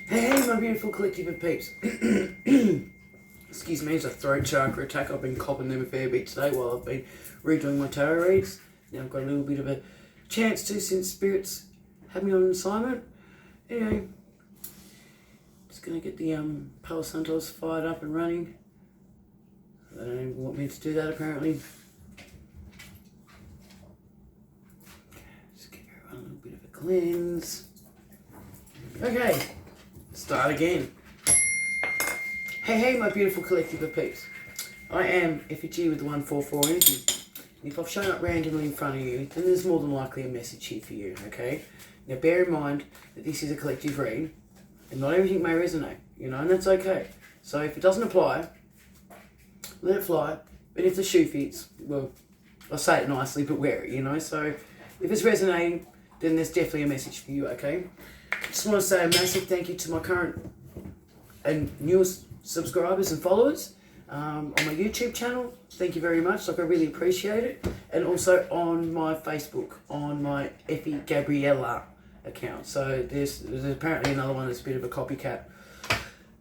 Hey, my beautiful collective of peeps. Excuse me, it's a throat chakra attack. I've been copping them a fair bit today while I've been redoing my tarot reads. Now I've got a little bit of a chance to since spirits had me on assignment. Anyway, just going to get the Palo Santos fired up and running. They don't even want me to do that apparently. Just give everyone a little bit of a cleanse. Okay. Start again. Hey, my beautiful collective of peeps. I am Effigy with the 144 energy. And if I've shown up randomly in front of you, then there's more than likely a message here for you, okay? Now bear in mind that this is a collective read, and not everything may resonate, and that's okay. So if it doesn't apply, let it fly. But if the shoe fits, well, I'll say it nicely, but wear it, So if it's resonating, then there's definitely a message for you, okay? Just want to say a massive thank you to my current and newest subscribers and followers on my YouTube channel. Thank you very much. I really appreciate it. And also on my Facebook, on my Effie Gabriella account. So there's apparently another one that's a bit of a copycat.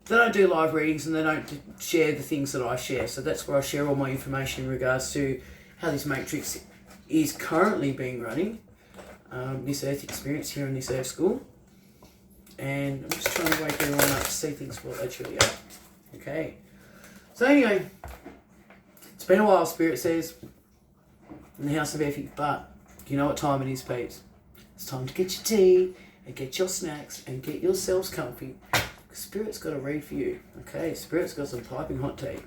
They don't do live readings and they don't share the things that I share. So that's where I share all my information in regards to how this matrix is currently being running. This Earth experience here in this Earth school. And I'm just trying to wake everyone up to see things what they truly are. Okay. So anyway, it's been a while, Spirit says, in the House of Effie, but you know what time it is, peeps. It's time to get your tea and get your snacks and get yourselves comfy. Spirit's got a read for you. Okay, Spirit's got some piping hot tea.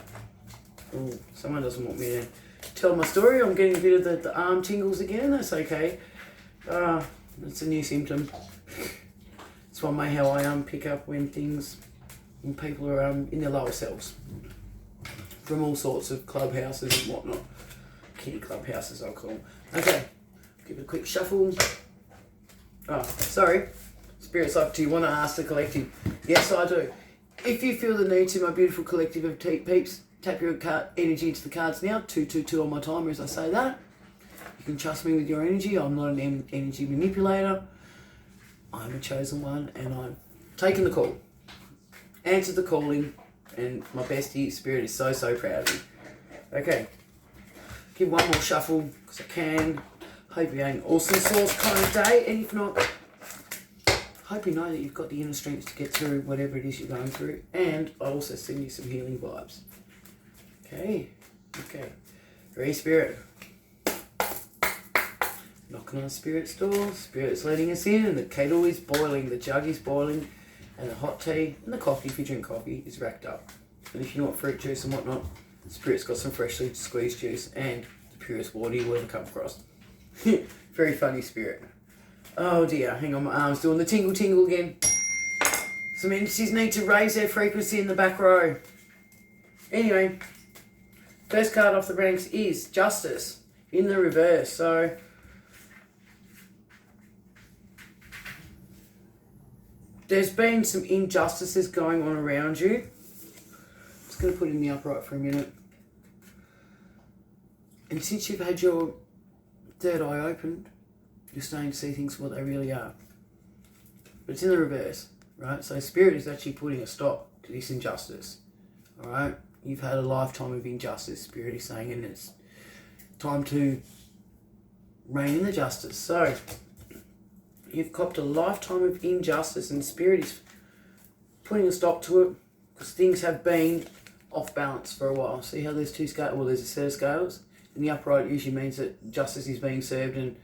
Oh, someone doesn't want me to tell my story. I'm getting a bit of the arm tingles again. That's okay. That's a new symptom. It's one way how I pick up when people are in their lower selves from all sorts of clubhouses and whatnot. Kitty clubhouses, I'll call them. Okay, give it a quick shuffle. Oh, sorry. Spirit's like, do you want to ask the collective? Yes, I do. If you feel the need to, my beautiful collective of peeps, tap your energy into the cards now. 222 on my timer as I say that. You can trust me with your energy. I'm not an energy manipulator. I'm a chosen one and I'm taking the call. Answered the calling and my bestie Spirit is so proud of me. Okay. Give one more shuffle because I can. Hope you're having an awesome sauce kind of day, and if not, hope you know that you've got the inner strength to get through whatever it is you're going through, and I also send you some healing vibes. Okay. Free Spirit. Knocking on Spirit's door, Spirit's letting us in, and the kettle is boiling, the jug is boiling, and the hot tea and the coffee, if you drink coffee, is racked up. And if you want fruit juice and whatnot, Spirit's got some freshly squeezed juice and the purest water you'll ever come across. Very funny, Spirit. Oh dear, hang on, my arm's doing the tingle again. Some entities need to raise their frequency in the back row. Anyway, first card off the ranks is Justice in the reverse. So there's been some injustices going on around you. Just going to put it in the upright for a minute. And since you've had your third eye opened, you're starting to see things for what they really are. But it's in the reverse, right? So Spirit is actually putting a stop to this injustice, all right? You've had a lifetime of injustice, Spirit is saying, and it's time to reign in the justice. So you've copped a lifetime of injustice and Spirit is putting a stop to it because things have been off balance for a while. See how there's two scales? Well, there's a set of scales. And the upright usually means that justice is being served and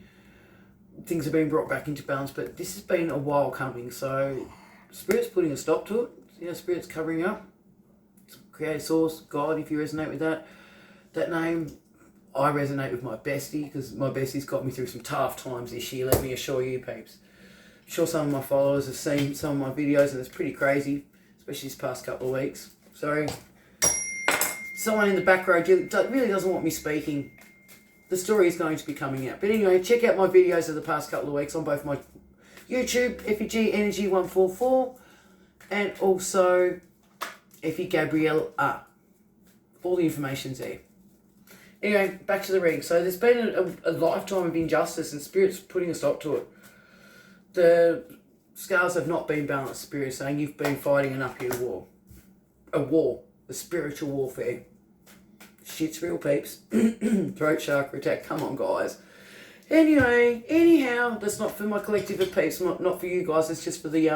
things are being brought back into balance. But this has been a while coming. So Spirit's putting a stop to it. See how Spirit's covering up? Creator, Source, God, if you resonate with that name. I resonate with my bestie because my bestie's got me through some tough times this year, let me assure you, peeps. I'm sure some of my followers have seen some of my videos and it's pretty crazy, especially this past couple of weeks. Sorry. Someone in the back row really doesn't want me speaking. The story is going to be coming out. But anyway, check out my videos of the past couple of weeks on both my YouTube, Effie Energy 144, and also Effie Gabrielle R. All the information's there. Anyway, back to the reading. So there's been a lifetime of injustice and Spirit's putting a stop to it. The scales have not been balanced, Spirit saying you've been fighting an uphill war. A spiritual warfare. Shit's real, peeps. Throat chakra attack, come on guys. Anyhow, that's not for my collective of peeps, not for you guys, it's just for the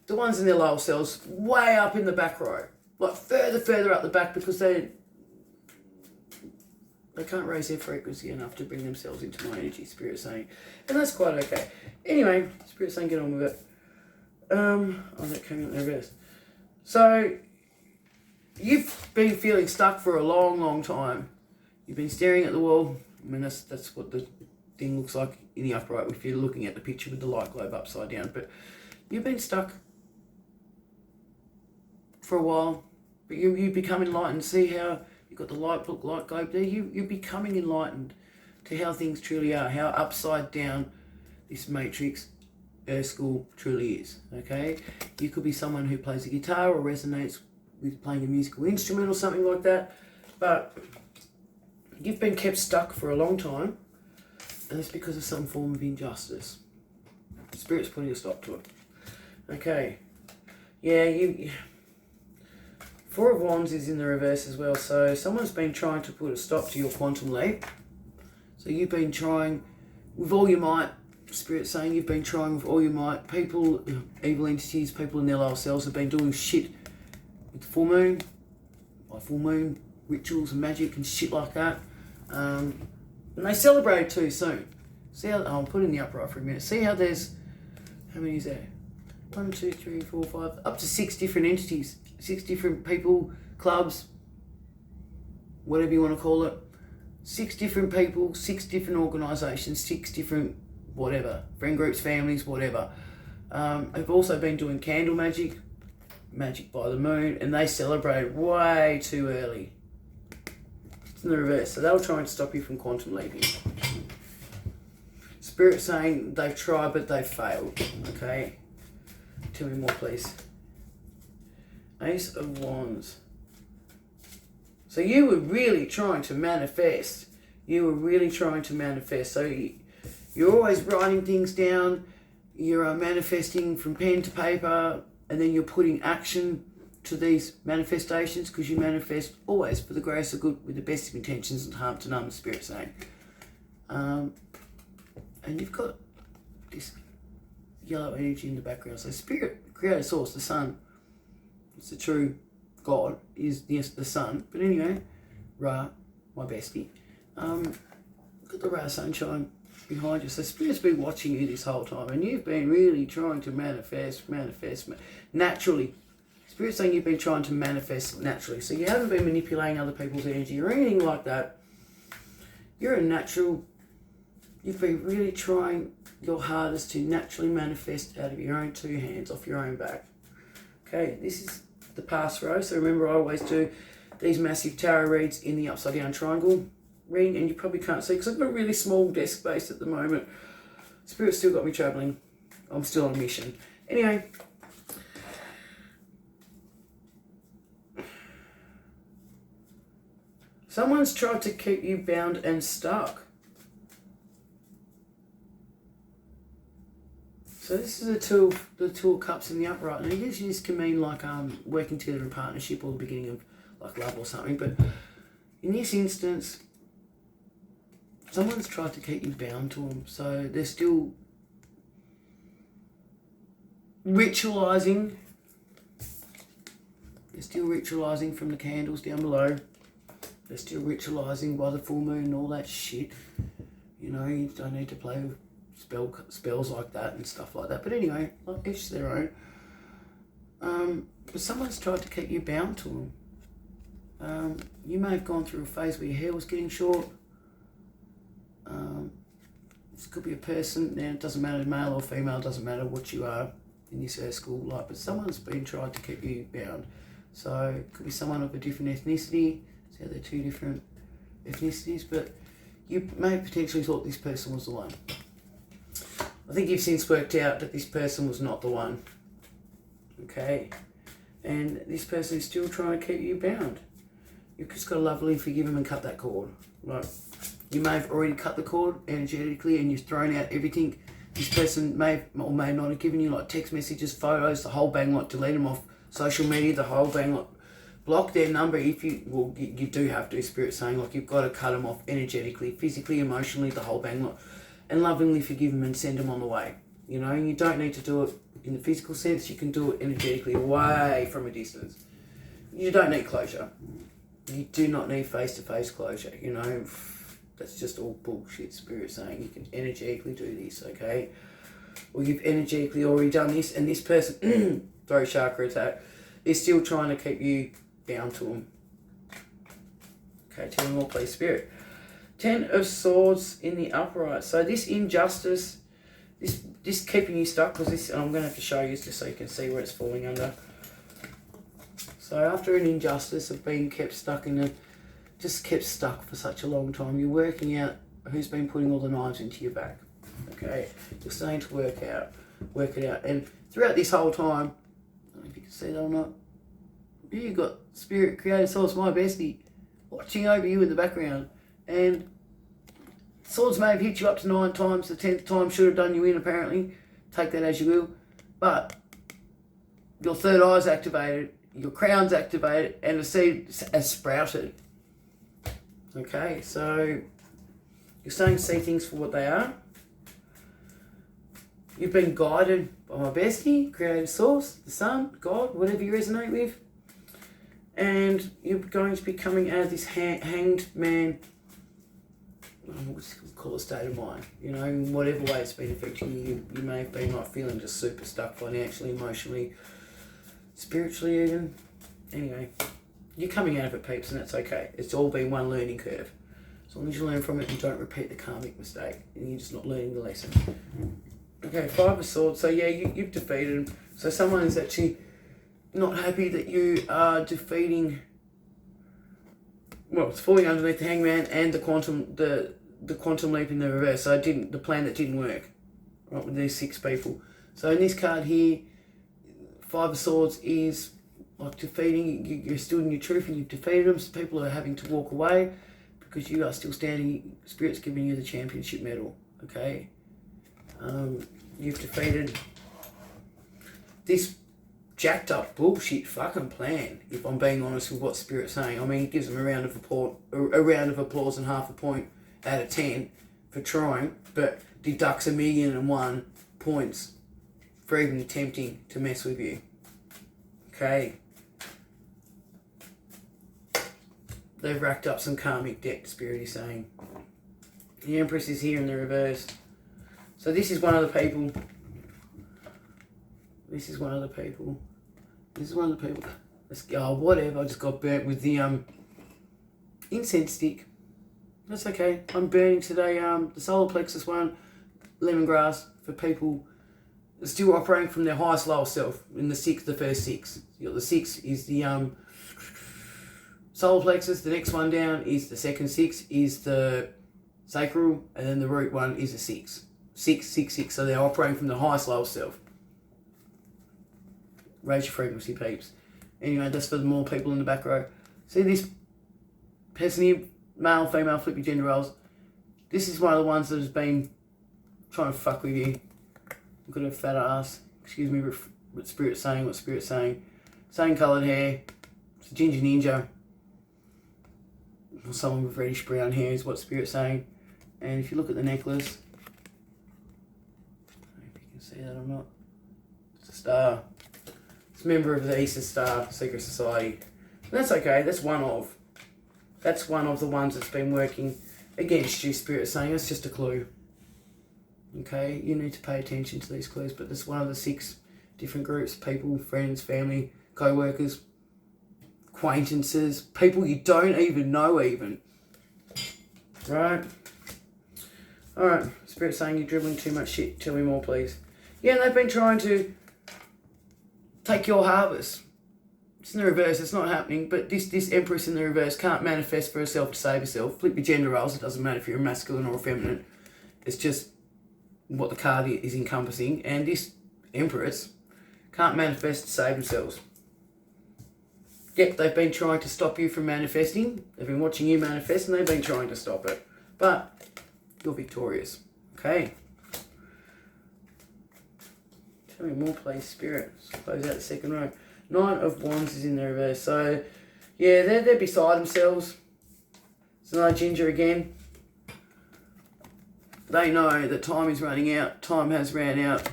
ones in their lower cells, way up in the back row. Like further up the back, because they can't raise their frequency enough to bring themselves into my energy, Spirit saying. And that's quite okay. Anyway, Spirit saying get on with it. That came out in reverse. So, you've been feeling stuck for a long time. You've been staring at the wall. I mean, that's what the thing looks like in the upright if you're looking at the picture with the light globe upside down. But you've been stuck for a while. But you become enlightened. See how you've got the light globe there? You're becoming enlightened to how things truly are, how upside down this matrix Earth School truly is. Okay? You could be someone who plays a guitar or resonates with playing a musical instrument or something like that. But you've been kept stuck for a long time, and it's because of some form of injustice. Spirit's putting a stop to it. Okay. Yeah, Four of Wands is in the reverse as well, so someone's been trying to put a stop to your quantum leap. So you've been trying with all your might, Spirit saying you've been trying with all your might. People, evil entities, people in their lower selves have been doing shit with the full moon, rituals and magic and shit like that. And they celebrate too soon. See how, I'll put in the upright for a minute. See how there's, how many is there? 1, 2, 3, 4, 5, up to 6 different entities. 6 different people, clubs, whatever you want to call it. 6 different people, 6 different organisations, 6 different whatever, friend groups, families, whatever. I've also been doing candle magic by the moon, and they celebrate way too early. It's in the reverse, so they'll try and stop you from quantum leaping. Spirit saying they've tried but they've failed. Okay, tell me more please. Ace of Wands. So you were really trying to manifest. So you're always writing things down. You're manifesting from pen to paper, and then you're putting action to these manifestations, because you manifest always for the grace of good with the best of intentions and harm to none, the Spirit saying. And you've got this yellow energy in the background. So Spirit, Creator Source, the Sun, it's the true God, is yes the Sun. But anyway, Ra, my bestie, got the Ra sunshine behind you. So Spirit's been watching you this whole time, and you've been really trying to manifest naturally. Spirit's saying you've been trying to manifest naturally. So you haven't been manipulating other people's energy or anything like that. You're a natural. You've been really trying your hardest to naturally manifest out of your own 2 hands, off your own back. Okay, this is the past row. So remember, I always do these massive tarot reads in the upside down triangle ring, and you probably can't see because I've got a really small desk space at the moment. Spirit's still got me travelling. I'm still on a mission. Anyway, someone's tried to keep you bound and stuck. So this is the two of cups in the upright, and usually this can mean like working together in partnership or the beginning of like love or something. But in this instance, someone's tried to keep you bound to them, so they're still ritualizing. They're still ritualizing from the candles down below. They're still ritualizing by the full moon and all that shit. You know, you don't need to play with spells like that and stuff like that. But anyway, like each their own. But someone's tried to keep you bound to them. You may have gone through a phase where your hair was getting short. This could be a person. Now it doesn't matter, male or female, doesn't matter what you are in this Earth School life, but someone's been trying to keep you bound. So it could be someone of a different ethnicity. So they're 2 different ethnicities, but you may have potentially thought this person was the one. I think you've since worked out that this person was not the one. Okay? And this person is still trying to keep you bound. You've just got to lovingly forgive them and cut that cord. Like, you may have already cut the cord energetically and you've thrown out everything This person may or may not have given you like text messages, photos, the whole bang, like delete them off social media, the whole bang, like block their number if you, well, you do have to, Spirit saying, like you've got to cut them off energetically, physically, emotionally, the whole bang, like, and lovingly forgive them and send them on the way. You know, you don't need to do it in the physical sense, you can do it energetically away from a distance. You don't need closure. You do not need face-to-face closure, you know. That's just all bullshit, Spirit saying you can energetically do this, okay? Or you've energetically already done this, and this person, throat chakra attack, is still trying to keep you down to them. Okay, 10 more, please, Spirit. 10 of Swords in the upright. So this injustice, this keeping you stuck, because this, and I'm going to have to show you just so you can see where it's falling under. So after an injustice of being kept stuck in just kept stuck for such a long time, you're working out who's been putting all the knives into your back. Okay, you're starting to work it out, and throughout this whole time, I don't know if you can see that or not, you got Spirit, Creator, Source, my bestie, watching over you in the background, and swords may have hit you up to 9 times, the 10th time should have done you in apparently, take that as you will, but your third eye's activated, your crown's activated, and the seed has sprouted. Okay, so you're starting to see things for what they are. You've been guided by my bestie, Creative Source, the Sun, God, whatever you resonate with. And you're going to be coming out of this hanged man, what's it called, a state of mind. You know, in whatever way it's been affecting you, you may have been like feeling just super stuck financially, emotionally, spiritually even. Anyway, you're coming out of it, peeps, and that's okay. It's all been one learning curve. As long as you learn from it and don't repeat the karmic mistake, and you're just not learning the lesson. Okay, 5 of Swords. So yeah, you've defeated him. So someone is actually not happy that you are defeating. Well, it's falling underneath the Hangman and the quantum leap in the reverse. So the plan that didn't work, right, with these 6 people. So in this card here, 5 of Swords is like defeating. You're still in your truth and you've defeated them. So people are having to walk away because you are still standing. Spirit's giving you the championship medal. Okay. You've defeated this jacked up bullshit fucking plan, if I'm being honest with what Spirit's saying. I mean, it gives them a round of applause and half a point out of 10 for trying, but deducts 1,000,001 points for even attempting to mess with you. Okay. They've racked up some karmic debt, Spirit is saying. The Empress is here in the reverse. So this is one of the people. This is one of the people. Let's go, whatever, I just got burnt with the incense stick. That's okay. I'm burning today the solar plexus one, lemongrass, for people still operating from their highest lowest self in the first 6. You got the 6 is the solar plexus, the next one down is the second 6 is the sacral, and then the root one is the 6. 6, 6, 6. So they're operating from the highest lowest self. Raise your frequency, peeps. Anyway, that's for the more people in the back row. See this person here, male, female, flip your gender roles. This is one of the ones that has been trying to fuck with you. Look at her fat ass. Excuse me, what Spirit's saying, Same coloured hair. It's a ginger ninja. Or someone with reddish brown hair is what Spirit's saying. And if you look at the necklace, I don't know if you can see that or not. It's a star. It's a member of the Eastern Star Secret Society. And that's okay, that's one of. That's one of the ones that's been working against you, Spirit saying. It's just a clue. Okay, you need to pay attention to these clues, but there's one of the 6 different groups, people, friends, family, co-workers, acquaintances, people you don't even know even. Right? Alright, Spirit saying you're dribbling too much shit. Tell me more, please. Yeah, and they've been trying to take your harvest. It's in the reverse, it's not happening, but this Empress in the reverse can't manifest for herself to save herself. Flip your gender roles, it doesn't matter if you're a masculine or a feminine. It's just what the card is encompassing, and this Empress can't manifest to save themselves. Yep, they've been trying to stop you from manifesting. They've been watching you manifest, and they've been trying to stop it. But you're victorious. Okay. Tell me more, please, Spirit. Close out the second row. Nine of Wands is in the reverse. So, yeah, they're beside themselves. It's another ginger again. They know that time is running out. Time has ran out.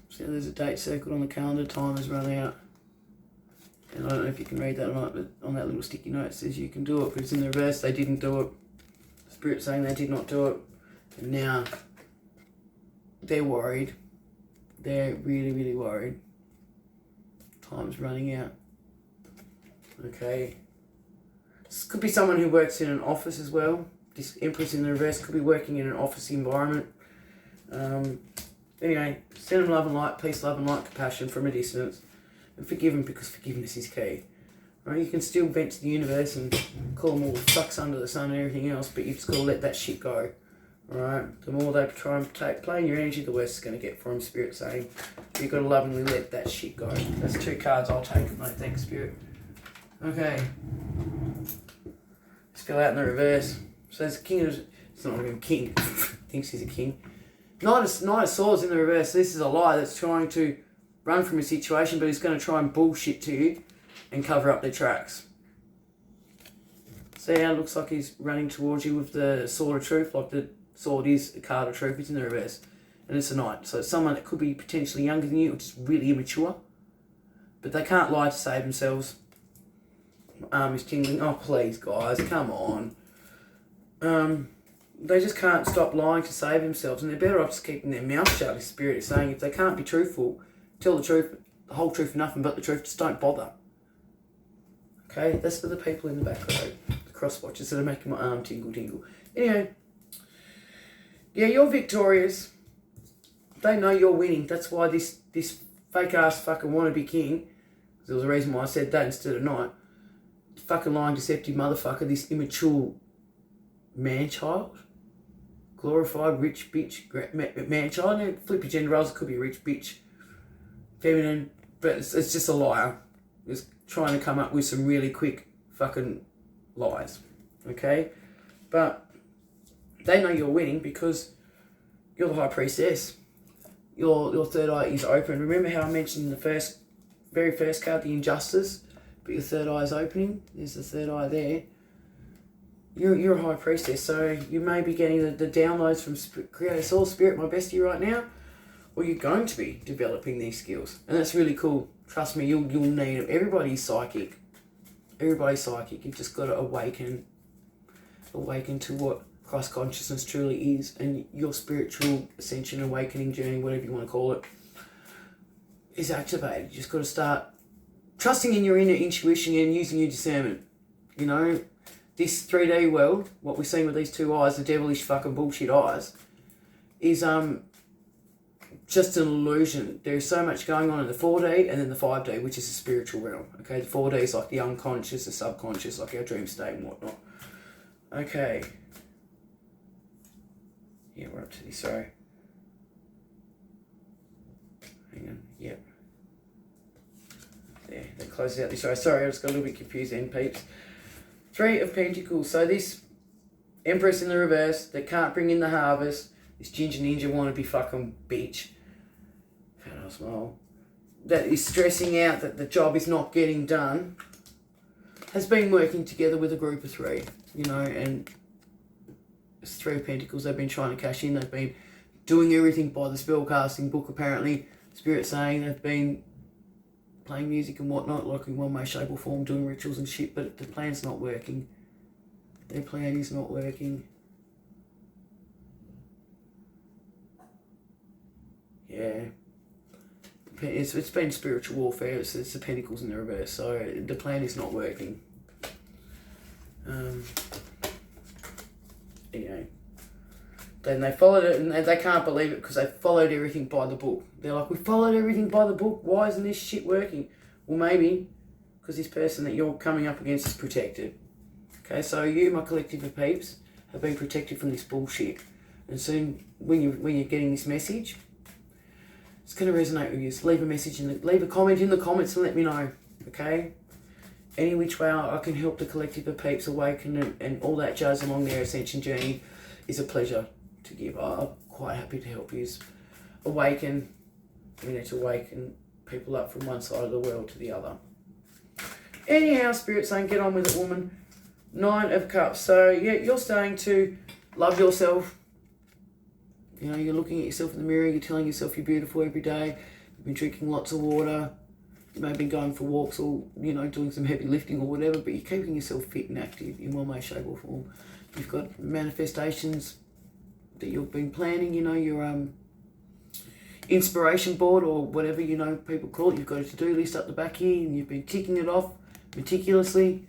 So there's a date circled on the calendar. Time has run out. And I don't know if you can read that or not, but on that little sticky note it says you can do it, but it's in the reverse. They didn't do it. Spirit saying they did not do it. And now they're worried. They're really, really worried. Time's running out. Okay. This could be someone who works in an office as well. This Empress in the reverse could be working in an office environment. Anyway, send them love and light, peace, love and light, compassion from a distance. And forgive them because forgiveness is key. Right? You can still vent to the universe and call them all the fucks under the sun and everything else, but you've just got to let that shit go. Alright? The more they try and play in your energy, the worse it's going to get for them, Spirit saying. You've got to lovingly let that shit go. That's 2 cards I'll take, mate. Thanks, Spirit. Okay. Let's go out in the reverse. So there's a king of... It's not even a king. Thinks he's a king. Knight of Swords in the reverse. This is a lie that's trying to run from a situation, but he's going to try and bullshit to you and cover up their tracks. See how it looks like he's running towards you with the Sword of Truth, like the sword is a card of truth. It's in the reverse. And it's a knight. So it's someone that could be potentially younger than you, or just really immature. But they can't lie to save themselves. My arm is tingling. Oh, please, guys, come on. They just can't stop lying to save themselves, and they're better off just keeping their mouth shut, as Spirit is saying. If they can't be truthful, tell the truth, the whole truth and nothing but the truth, just don't bother. Okay, that's for the people in the back row, the cross watchers that are making my arm tingle. Anyway, yeah, you're victorious. They know you're winning. That's why this fake-ass fucking wannabe king, there was a reason why I said that instead of knight, fucking lying, deceptive motherfucker, this immature man-child, glorified rich bitch man-child. Now, flip your gender roles, it could be rich bitch, feminine, but it's just a liar. It's trying to come up with some really quick fucking lies, okay? But they know you're winning because you're the High Priestess. Your third eye is open. Remember how I mentioned in the very first card, the Injustice, but your third eye is opening? There's the third eye there. You're a High Priestess, so you may be getting the downloads from Creator Soul, Spirit, my bestie right now, or you're going to be developing these skills. And that's really cool. Trust me, you'll need it. Everybody's psychic. Everybody's psychic. You've just got to awaken to what Christ consciousness truly is, and your spiritual ascension, awakening journey, whatever you want to call it, is activated. You just got to start trusting in your inner intuition and using your discernment. You know, this 3D world, what we're seeing with these 2 eyes, the devilish fucking bullshit eyes, is just an illusion. There's so much going on in the 4D and then the 5D, which is the spiritual realm. Okay, the 4D is like the unconscious, the subconscious, like our dream state and whatnot. Okay. Yeah, we're up to this, sorry. Hang on, yep. There, that closes out this. Sorry, I just got a little bit confused then, peeps. 3 of Pentacles. So this Empress in the reverse that can't bring in the harvest, this ginger ninja wannabe fucking bitch, fat ass smile, that is stressing out that the job is not getting done, has been working together with a group of 3, you know, and it's 3 of Pentacles. They've been trying to cash in. They've been doing everything by the spellcasting book, apparently. Spirit saying they've been playing music and whatnot, like in one way, shape or form, doing rituals and shit, but the plan's not working. Their plan is not working. Yeah. It's been spiritual warfare. It's the Pentacles in the reverse, so the plan is not working. Anyway. Then they followed it, and they can't believe it because they followed everything by the book. They're like, we followed everything by the book. Why isn't this shit working? Well, maybe because this person that you're coming up against is protected. Okay, so you, my collective of peeps, have been protected from this bullshit. And soon, when you're getting this message, it's going to resonate with you. So leave a message leave a comment in the comments and let me know. Okay. Any which way I can help the collective of peeps awaken and all that jazz along their ascension journey is a pleasure to give. I'm quite happy to help you. awaken. We need to awaken people up from one side of the world to the other. Anyhow, Spirit saying, get on with it, woman. 9 of Cups. So, yeah, you're starting to love yourself. You know, you're looking at yourself in the mirror. You're telling yourself you're beautiful every day. You've been drinking lots of water. You may have been going for walks or, you know, doing some heavy lifting or whatever, but you're keeping yourself fit and active in one way, shape or form. You've got manifestations that you've been planning, you know, your inspiration board or whatever, you know, people call it. You've got a to-do list up the back here and you've been ticking it off meticulously.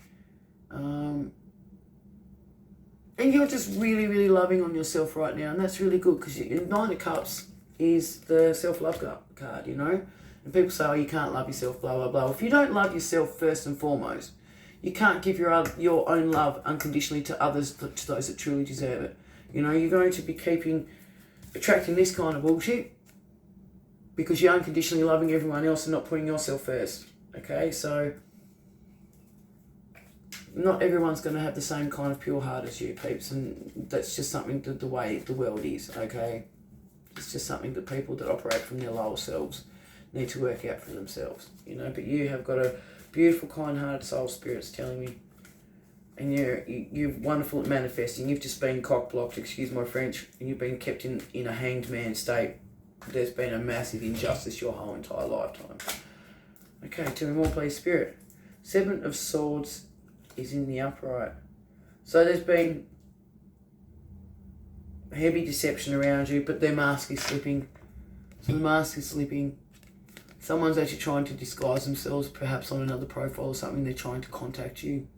And you're just really, really loving on yourself right now. And that's really good because 9 of Cups is the self-love card, you know. And people say, oh, you can't love yourself, blah, blah, blah. If you don't love yourself first and foremost, you can't give your own love unconditionally to others, to those that truly deserve it. You know, you're going to be attracting this kind of bullshit because you're unconditionally loving everyone else and not putting yourself first. Okay, so not everyone's going to have the same kind of pure heart as you, peeps, and that's just something that the way the world is, okay? It's just something that people that operate from their lower selves need to work out for themselves, you know? But you have got a beautiful, kind-hearted soul, Spirit's telling me, and you're wonderful at manifesting. You've just been cock-blocked, excuse my French, and you've been kept in a hanged man state. There's been a massive injustice your whole entire lifetime. Okay, tell me more, please, Spirit. 7 of Swords is in the upright. So there's been heavy deception around you, but their mask is slipping. So the mask is slipping. Someone's actually trying to disguise themselves, perhaps on another profile or something. They're trying to contact you.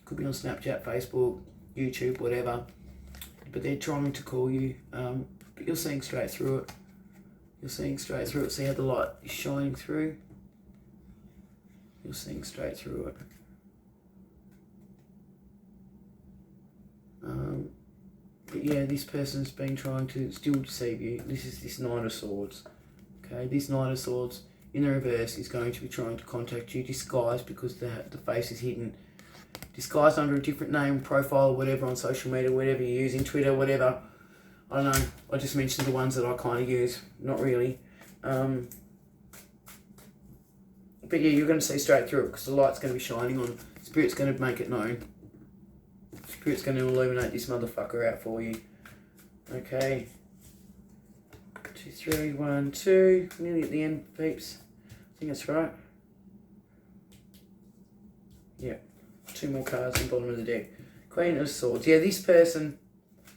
Could be on Snapchat, Facebook, YouTube, whatever. But they're trying to call you. But you're seeing straight through it. You're seeing straight through it. See how the light is shining through? You're seeing straight through it. But yeah, this person's been trying to still deceive you. This is this 9 of Swords. Okay, this 9 of Swords in the reverse is going to be trying to contact you, disguised because the face is hidden. Disguised under a different name, profile, whatever, on social media, whatever you're using, Twitter, whatever. I don't know. I just mentioned the ones that I kind of use. Not really. But yeah, you're going to see straight through it because the light's going to be shining on. Spirit's going to make it known. Spirit's going to illuminate this motherfucker out for you. Okay. 2, 3, 1, 2. Nearly at the end, peeps. I think that's right. Yeah. 2 more cards on the bottom of the deck. Queen of Swords. Yeah, this person,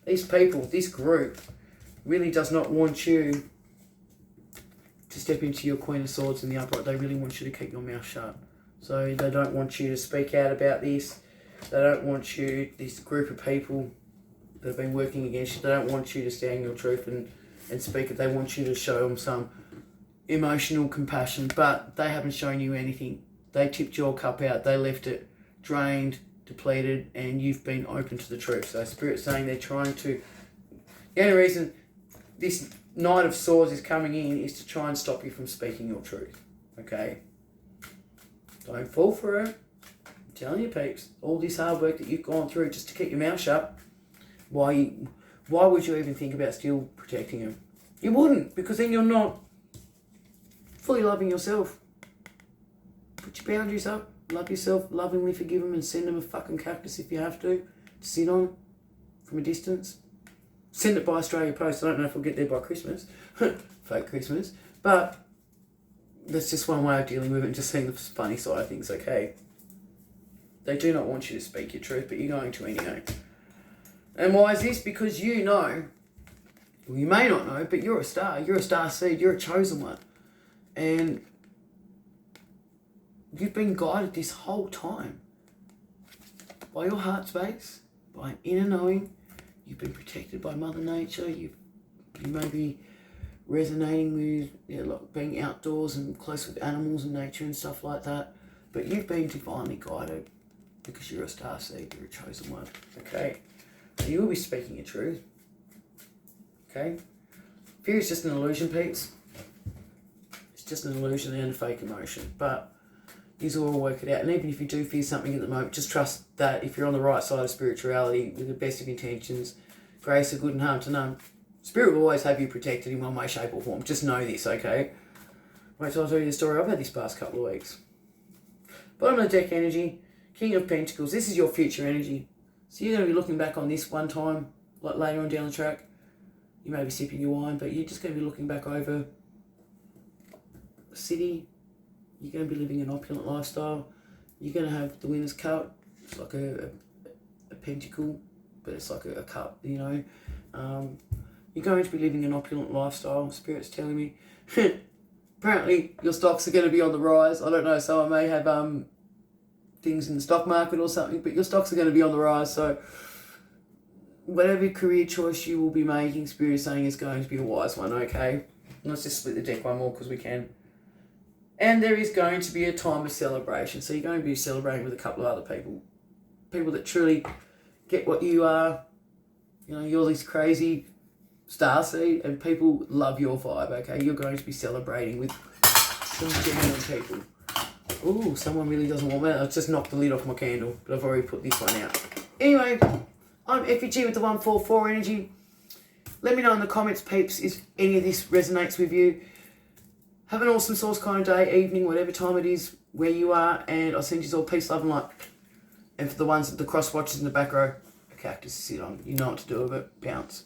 these people, this group really does not want you to step into your Queen of Swords in the upright. They really want you to keep your mouth shut. So they don't want you to speak out about this. They don't want you, this group of people that have been working against you, they don't want you to stand your truth and speak it. They want you to show them some emotional compassion, but they haven't shown you anything. They tipped your cup out. They left it drained, depleted, and you've been open to the truth. So Spirit's saying they're trying to... The only reason this Knight of Swords is coming in is to try and stop you from speaking your truth. Okay? Don't fall for it. Telling you, peeps, all this hard work that you've gone through just to keep your mouth shut, why would you even think about still protecting him? You wouldn't, because then you're not fully loving yourself. Put your boundaries up, love yourself, lovingly forgive them, and send them a fucking cactus if you have to sit on from a distance. Send it by Australia Post. I don't know if we'll get there by Christmas, fake Christmas, but that's just one way of dealing with it and just seeing the funny side of things, okay? They do not want you to speak your truth, but you're going to anyway. And why is this? Because you know, well, you may not know, but you're a star. You're a star seed. You're a chosen one. And you've been guided this whole time by your heart space, by an inner knowing. You've been protected by Mother Nature. You may be resonating with like being outdoors and close with animals and nature and stuff like that. But you've been divinely guided because you're a star seed. You're a chosen one. Okay? So you will be speaking your truth. Okay? Fear is just an illusion, peeps. It's just an illusion and a fake emotion. But you will all work it out. And even if you do fear something at the moment, just trust that if you're on the right side of spirituality with the best of intentions, grace of good and harm to none, Spirit will always have you protected in one way, shape or form. Just know this, okay? Wait till I tell you the story I've had this past couple of weeks. Bottom of the deck energy, King of Pentacles. This is your future energy. So you're going to be looking back on this one time, like later on down the track. You may be sipping your wine, but you're just going to be looking back over the city. You're going to be living an opulent lifestyle. You're going to have the winner's cup. It's like a pentacle, but it's like a cup, you know. You're going to be living an opulent lifestyle, Spirit's telling me. Apparently, your stocks are going to be on the rise. I don't know, someone may have things in the stock market or something, but your stocks are going to be on the rise. So, whatever career choice you will be making, Spirit is saying is going to be a wise one, okay? Let's just split the deck one more because we can. And there is going to be a time of celebration. So, you're going to be celebrating with a couple of other people. People that truly get what you are. You know, you're this crazy starseed, and people love your vibe, okay? You're going to be celebrating with some genuine people. Ooh, someone really doesn't want me. I've just knocked the lid off my candle, but I've already put this one out. Anyway, I'm FEG with the 144 energy. Let me know in the comments, peeps, if any of this resonates with you. Have an awesome source kind of day, evening, whatever time it is, where you are, and I'll send you all peace, love, and light. And for the ones, the cross watchers in the back row, a cactus to sit on. You know what to do with it. Bounce.